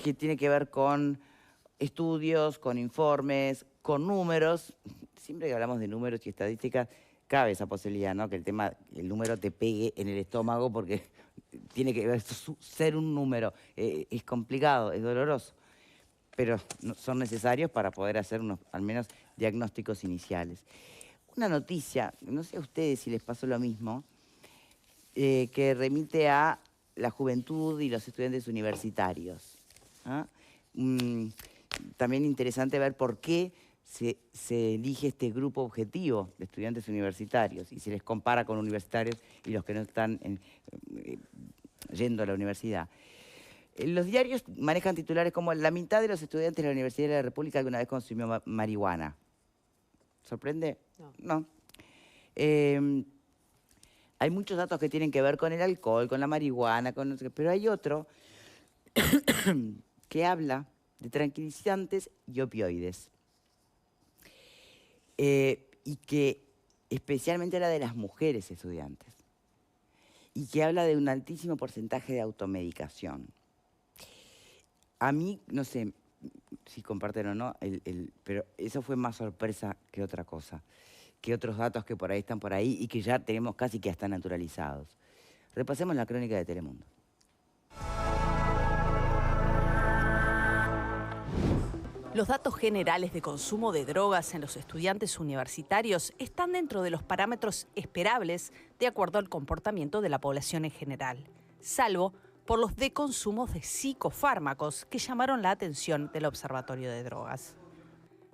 que tiene que ver con estudios, con informes, con números. Siempre que hablamos de números y estadísticas, cabe esa posibilidad, ¿no? Que el número te pegue en el estómago porque tiene que ser un número. Es complicado, es doloroso, pero son necesarios para poder hacer al menos, diagnósticos iniciales. Una noticia, no sé a ustedes si les pasó lo mismo, que remite a la juventud y los estudiantes universitarios. ¿Ah? También interesante ver por qué se elige este grupo objetivo de estudiantes universitarios y se les compara con universitarios y los que no están yendo a la universidad. Los diarios manejan titulares como la mitad de los estudiantes de la Universidad de la República alguna vez consumió marihuana. ¿Sorprende? No. Hay muchos datos que tienen que ver con el alcohol, con la marihuana, pero hay otro que habla de tranquilizantes y opioides. Y que especialmente habla de las mujeres estudiantes. Y que habla de un altísimo porcentaje de automedicación. A mí, no sé si comparten o no, pero eso fue más sorpresa que otra cosa, que otros datos que por ahí están por ahí y que ya tenemos casi que hasta naturalizados. Repasemos la crónica de Telemundo. Los datos generales de consumo de drogas en los estudiantes universitarios están dentro de los parámetros esperables de acuerdo al comportamiento de la población en general, salvo por los de consumos de psicofármacos que llamaron la atención del Observatorio de Drogas.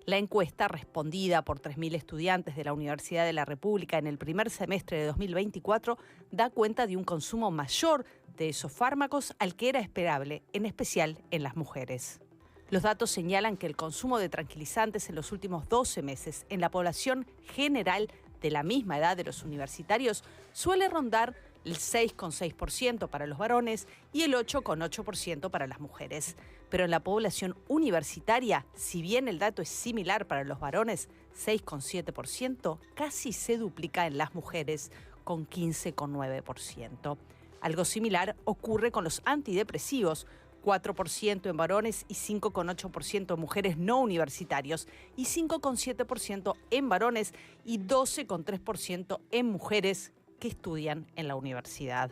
La encuesta, respondida por 3.000 estudiantes de la Universidad de la República en el primer semestre de 2024, da cuenta de un consumo mayor de esos fármacos al que era esperable, en especial en las mujeres. Los datos señalan que el consumo de tranquilizantes en los últimos 12 meses en la población general de la misma edad de los universitarios suele rondar el 6,6% para los varones y el 8,8% para las mujeres. Pero en la población universitaria, si bien el dato es similar para los varones, 6,7%, casi se duplica en las mujeres, con 15,9%. Algo similar ocurre con los antidepresivos, 4% en varones y 5,8% en mujeres no universitarios, y 5,7% en varones y 12,3% en mujeres que estudian en la universidad.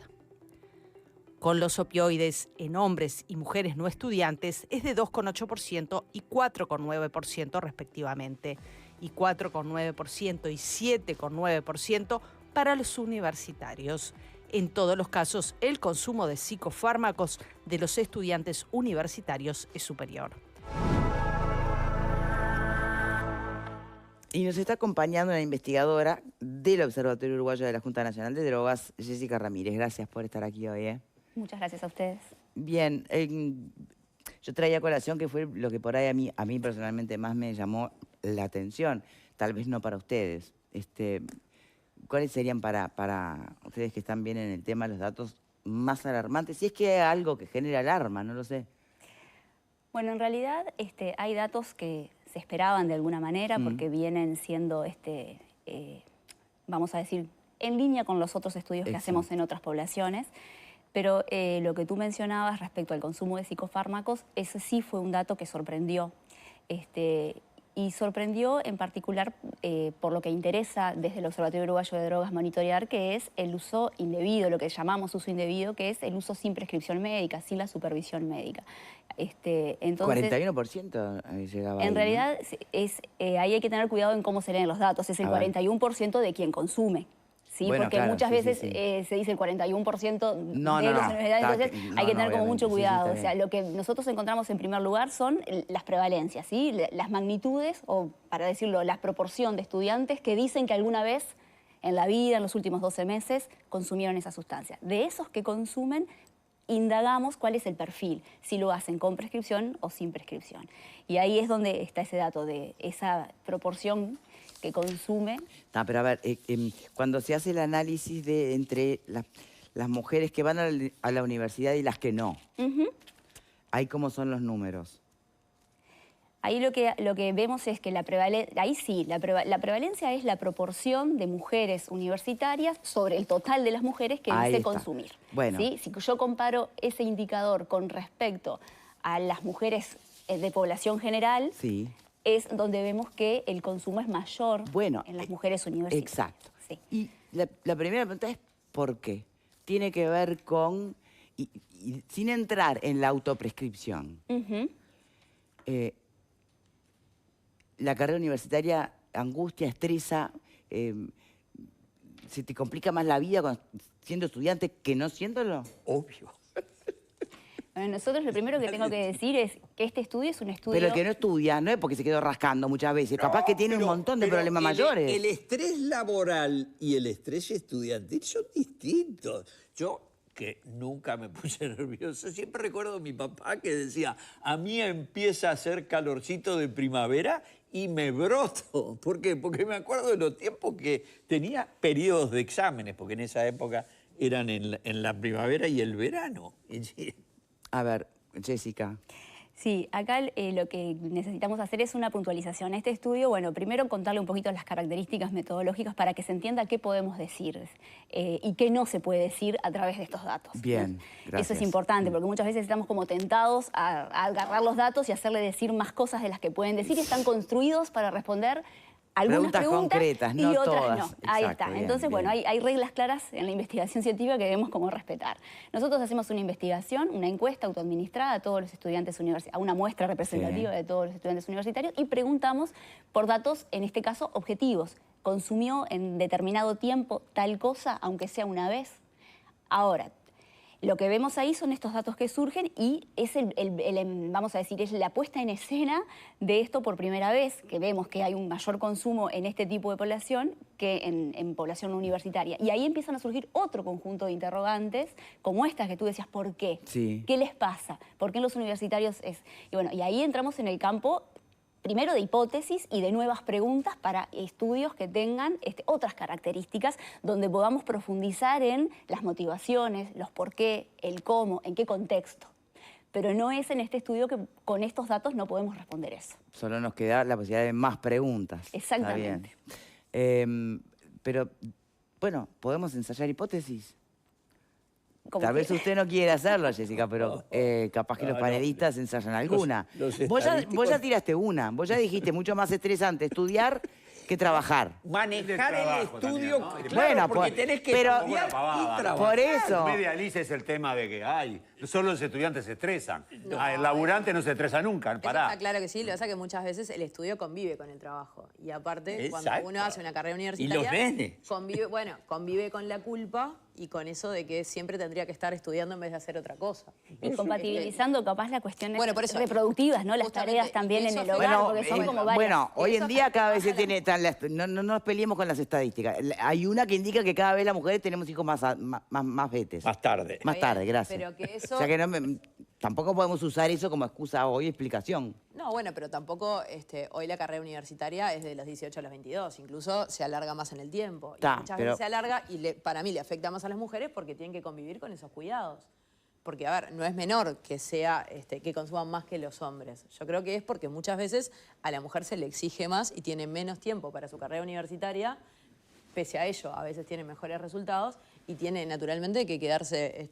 Con los opioides en hombres y mujeres no estudiantes es de 2,8% y 4,9% respectivamente, y 4,9% y 7,9% para los universitarios. En todos los casos, el consumo de psicofármacos de los estudiantes universitarios es superior. Y nos está acompañando una investigadora del Observatorio Uruguayo de la Junta Nacional de Drogas, Jessica Ramírez. Gracias por estar aquí hoy. Muchas gracias a ustedes. Bien, yo traía a colación que fue lo que por ahí a mí personalmente más me llamó la atención. Tal vez no para ustedes. ¿Cuáles serían para ustedes que están bien en el tema los datos más alarmantes? Si es que hay algo que genera alarma, no lo sé. Bueno, en realidad hay datos que se esperaban de alguna manera porque vienen siendo, vamos a decir, en línea con los otros estudios que hacemos en otras poblaciones. Pero lo que tú mencionabas respecto al consumo de psicofármacos, ese sí fue un dato que sorprendió. Y sorprendió en particular por lo que interesa desde el Observatorio Uruguayo de Drogas monitorear, que es el uso indebido, lo que llamamos uso indebido, que es el uso sin prescripción médica, sin la supervisión médica. Entonces, 41% llegaba en ahí, realidad, ¿no? ahí hay que tener cuidado en cómo se leen los datos. Es el 41% de quien consume. Sí, bueno, porque claro, muchas veces sí. se dice el 41% de No, los universidades, entonces hay que tener como mucho cuidado. Sí, o sea, lo que nosotros encontramos en primer lugar son las prevalencias, ¿sí? Las magnitudes, o para decirlo, la proporción de estudiantes que dicen que alguna vez en la vida, en los últimos 12 meses, consumieron esa sustancia. De esos que consumen, indagamos cuál es el perfil, si lo hacen con prescripción o sin prescripción. Y ahí es donde está ese dato de esa proporción que consume. No, pero a ver, cuando se hace el análisis entre las mujeres que van a la universidad y las que no, ahí cómo son los números. Ahí lo que vemos es que la prevalencia es la proporción de mujeres universitarias sobre el total de las mujeres que dice consumir. Bueno. ¿Sí? Si yo comparo ese indicador con respecto a las mujeres de población general, Sí. es donde vemos que el consumo es mayor en las mujeres universitarias. Exacto. Sí. Y la primera pregunta es ¿por qué? Tiene que ver con, y sin entrar en la autoprescripción, la carrera universitaria angustia, estresa, se te complica más la vida siendo estudiante que no siéndolo. Obvio. Bueno, nosotros lo primero que tengo que decir es que este estudio es un estudio... Pero el que no estudia no es porque se quedó rascando muchas veces, capaz que tiene un montón de problemas mayores. El estrés laboral y el estrés estudiantil son distintos. Yo, que nunca me puse nervioso, siempre recuerdo a mi papá que decía, a mí empieza a hacer calorcito de primavera y me broto. ¿Por qué? Porque me acuerdo de los tiempos que tenía periodos de exámenes, porque en esa época eran en la primavera y el verano. A ver, Jessica. Sí, acá lo que necesitamos hacer es una puntualización. Este estudio, bueno, primero contarle un poquito las características metodológicas para que se entienda qué podemos decir y qué no se puede decir a través de estos datos. Bien, gracias. Eso es importante porque muchas veces estamos como tentados a agarrar los datos y hacerle decir más cosas de las que pueden decir y están construidos para responder algunas preguntas concretas, y no otras todas. no. Ahí Exacto, está. bien, Entonces, bien. bueno, hay reglas claras en la investigación científica que debemos como respetar. Nosotros hacemos una investigación, una encuesta autoadministrada a todos los estudiantes universitarios, a una muestra representativa de todos los estudiantes universitarios y preguntamos por datos, en este caso, objetivos. ¿Consumió en determinado tiempo tal cosa, aunque sea una vez? Ahora, lo que vemos ahí son estos datos que surgen y es vamos a decir, es la puesta en escena de esto por primera vez, que vemos que hay un mayor consumo en este tipo de población que en población universitaria. Y ahí empiezan a surgir otro conjunto de interrogantes, como estas que tú decías, ¿por qué? Sí. ¿Qué les pasa? ¿Por qué en los universitarios es...? Y bueno, y ahí entramos en el campo primero de hipótesis y de nuevas preguntas para estudios que tengan otras características donde podamos profundizar en las motivaciones, los por qué, el cómo, en qué contexto. Pero no es en este estudio que con estos datos no podemos responder eso. Solo nos queda la posibilidad de más preguntas. Exactamente. Está bien. Pero, bueno, ¿podemos ensayar hipótesis? Tal vez usted no quiere hacerlo, Jessica, pero capaz que los panelistas ensayan alguna. Vos ya tiraste una. Vos ya dijiste mucho más estresante estudiar que trabajar. Manejar el estudio, ¿no? claro, Bueno, porque pues, tenés que pero- estudiar y trabajar. Por eso. No idealices el tema de que, solo los estudiantes se estresan. El laburante no se estresa nunca, Eso pará. está claro que sí, lo que pasa es que muchas veces el estudio convive con el trabajo. Y aparte, cuando Exacto. uno hace una carrera Y universitaria, los nenes. convive con la culpa y con eso de que siempre tendría que estar estudiando en vez de hacer otra cosa. Y compatibilizando capaz las cuestiones Bueno, por eso, reproductivas, ¿no? Las justamente, tareas y también en eso el afecta- hogar, porque son como varias. Bueno, hoy en Eso día cada vez se afecta tiene... No nos peleemos con las estadísticas. Hay una que indica que cada vez las mujeres tenemos hijos más veces. Más tarde. Más Está bien, tarde, gracias. pero que eso- O sea que tampoco podemos usar eso como excusa hoy, explicación. No, bueno, pero tampoco hoy la carrera universitaria es de los 18 a los 22, incluso se alarga más en el tiempo. Y Ta, muchas pero- veces se alarga y para mí le afecta más a las mujeres porque tienen que convivir con esos cuidados. Porque, a ver, no es menor que sea que consuman más que los hombres. Yo creo que es porque muchas veces a la mujer se le exige más y tiene menos tiempo para su carrera universitaria. Pese a ello, a veces tiene mejores resultados y tiene naturalmente que quedarse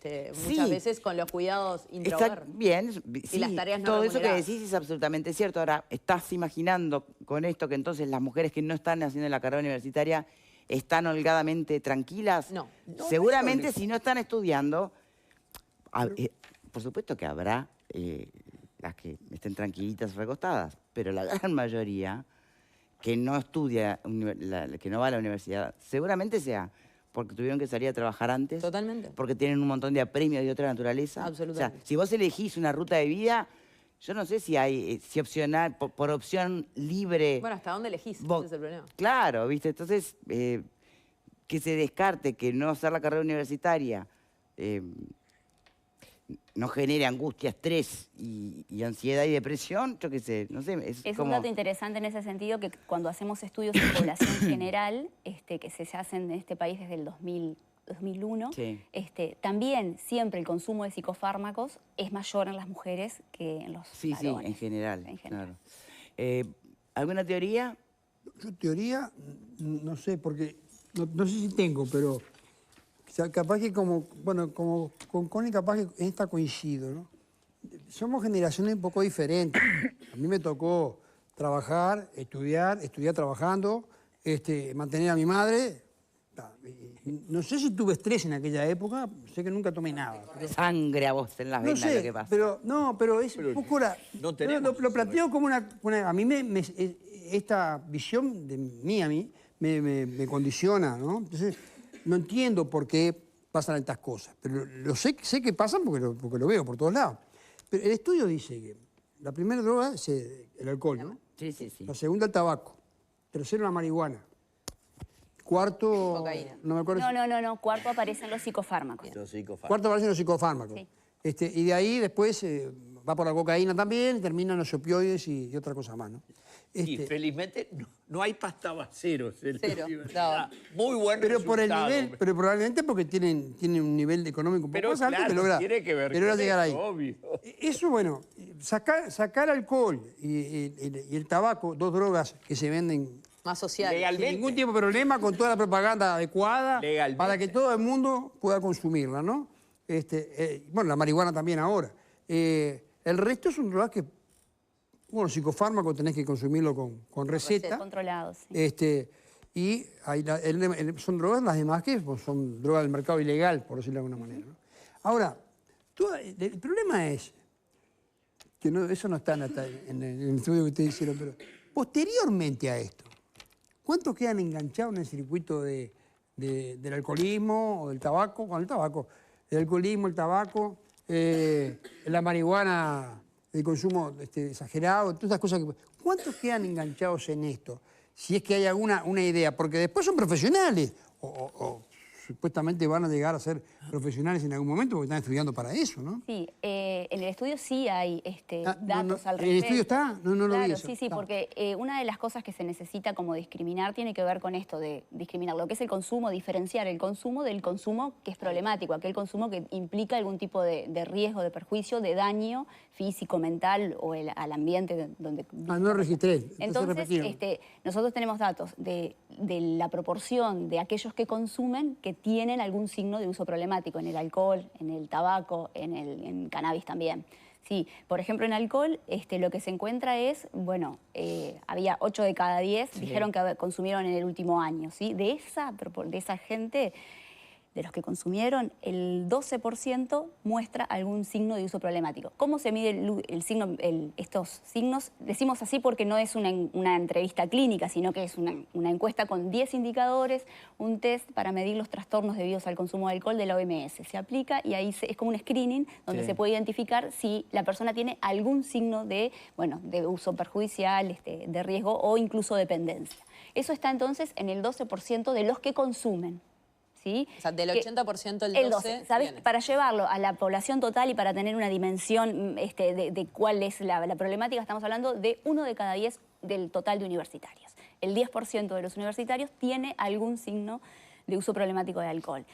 muchas Sí. veces con los cuidados Está intrahogar. bien, sí, las tareas no todo eso que remuneradas. decís es absolutamente cierto. Ahora, ¿estás imaginando con esto que entonces las mujeres que no están haciendo la carrera universitaria están holgadamente tranquilas? No. Seguramente si no están estudiando, por supuesto que habrá las que estén tranquilitas recostadas, pero la gran mayoría que no estudia, que no va a la universidad, seguramente sea porque tuvieron que salir a trabajar antes. Totalmente. Porque tienen un montón de apremios de otra naturaleza. Absolutamente. O sea, si vos elegís una ruta de vida, yo no sé si hay, si opcional, por opción libre. Bueno, ¿hasta dónde elegís? vos- Ese es el problema. Claro, ¿viste? Entonces, que se descarte que no hacer la carrera universitaria no genere angustia, estrés y ansiedad y depresión, yo qué sé, no sé. Es como... un dato interesante en ese sentido que cuando hacemos estudios en población general, que se hacen en este país desde el 2001, Sí. también siempre el consumo de psicofármacos es mayor en las mujeres que en los Sí, sí, varones. en general. En general. Claro. ¿Alguna teoría? Yo teoría, no sé, porque no sé si tengo, pero capaz que como con Connie capaz que en esta coincido, ¿no? somos generaciones un poco diferentes. A mí me tocó trabajar, estudiar trabajando, mantener a mi madre. No sé si tuve estrés en aquella época, sé que nunca tomé nada. Sangre a vos en las No venas sé, lo que pasa. pero es un poco lo planteo como una... A mí esta visión de mí a mí me condiciona, ¿no? Entonces, no entiendo por qué pasan estas cosas, pero sé que pasan porque lo veo por todos lados. Pero el estudio dice que la primera droga es el alcohol, ¿no? Sí. La segunda, el tabaco. Tercero, la marihuana. Cuarto... Cocaína. No me acuerdo. No. Cuarto aparecen los psicofármacos. Cuarto aparecen los psicofármacos. Sí. Y de ahí después va por la cocaína también, terminan los opioides y otra cosa más, ¿no? Y felizmente no hay pastabaceros en la Cero, universidad. no. Muy buen Pero por el resultado. nivel, pero probablemente porque tienen un nivel económico un poco Pero más alto claro, que logra, tiene que ver que logra con llegar eso, ahí. obvio. Eso, bueno, sacar alcohol y el tabaco, dos drogas que se venden Más social. Legalmente. sin ningún tipo de problema, con toda la propaganda adecuada, Legalmente. para que todo el mundo pueda consumirla, ¿no? Bueno, la marihuana también ahora. El resto son drogas que, bueno, psicofármacos tenés que consumirlo con receta. Controlados. Sí. Y son drogas las demás que pues, son drogas del mercado ilegal, por decirlo de alguna manera, ¿no? Ahora, el problema es que eso no está en el estudio que ustedes hicieron, pero posteriormente a esto, ¿cuántos quedan enganchados en el circuito del alcoholismo o del tabaco? Con el tabaco, el alcoholismo, el tabaco, la marihuana, el consumo exagerado, todas esas cosas. ¿Cuántos quedan enganchados en esto? Si es que hay una idea, porque después son profesionales o supuestamente van a llegar a ser profesionales en algún momento porque están estudiando para eso, ¿no? Sí, en el estudio sí hay datos al respecto. ¿En el estudio está? No lo vi Claro, eso. sí, Ah. porque una de las cosas que se necesita como discriminar tiene que ver con esto de discriminar lo que es el consumo, diferenciar el consumo del consumo que es problemático, aquel consumo que implica algún tipo de riesgo, de perjuicio, de daño físico, mental o al ambiente donde... No lo registré. Entonces, repetieron. nosotros tenemos datos de la proporción de aquellos que consumen que tienen algún signo de uso problemático en el alcohol, en el tabaco, en cannabis también. Sí, por ejemplo, en alcohol lo que se encuentra es, bueno, había 8 de cada 10 dijeron que consumieron en el último año, ¿sí? De esa gente, de los que consumieron, el 12% muestra algún signo de uso problemático. ¿Cómo se mide estos signos? Decimos así porque no es una entrevista clínica, sino que es una encuesta con 10 indicadores, un test para medir los trastornos debidos al consumo de alcohol de la OMS. Se aplica y ahí es como un screening donde se puede identificar si la persona tiene algún signo de uso perjudicial, de riesgo o incluso dependencia. Eso está entonces en el 12% de los que consumen. ¿Sí? O sea, del 80% el 12%. ¿Sabes? Viene. Para llevarlo a la población total y para tener una dimensión de cuál es la problemática, estamos hablando de 1 de cada 10 del total de universitarios. El 10% de los universitarios tiene algún signo de uso problemático de alcohol.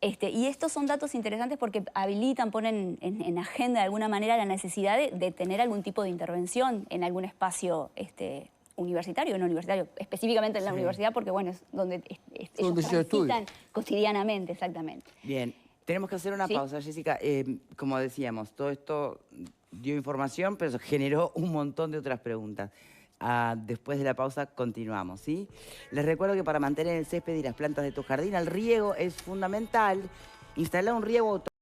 Y estos son datos interesantes porque habilitan, ponen en agenda de alguna manera la necesidad de tener algún tipo de intervención en algún espacio universitario o no universitario, específicamente en la universidad, porque bueno, es donde ellos transitan cotidianamente, exactamente. Bien, tenemos que hacer una pausa, Jessica. Como decíamos, todo esto dio información, pero generó un montón de otras preguntas. Después de la pausa continuamos, ¿sí? Les recuerdo que para mantener el césped y las plantas de tu jardín, el riego es fundamental. Instalar un riego automático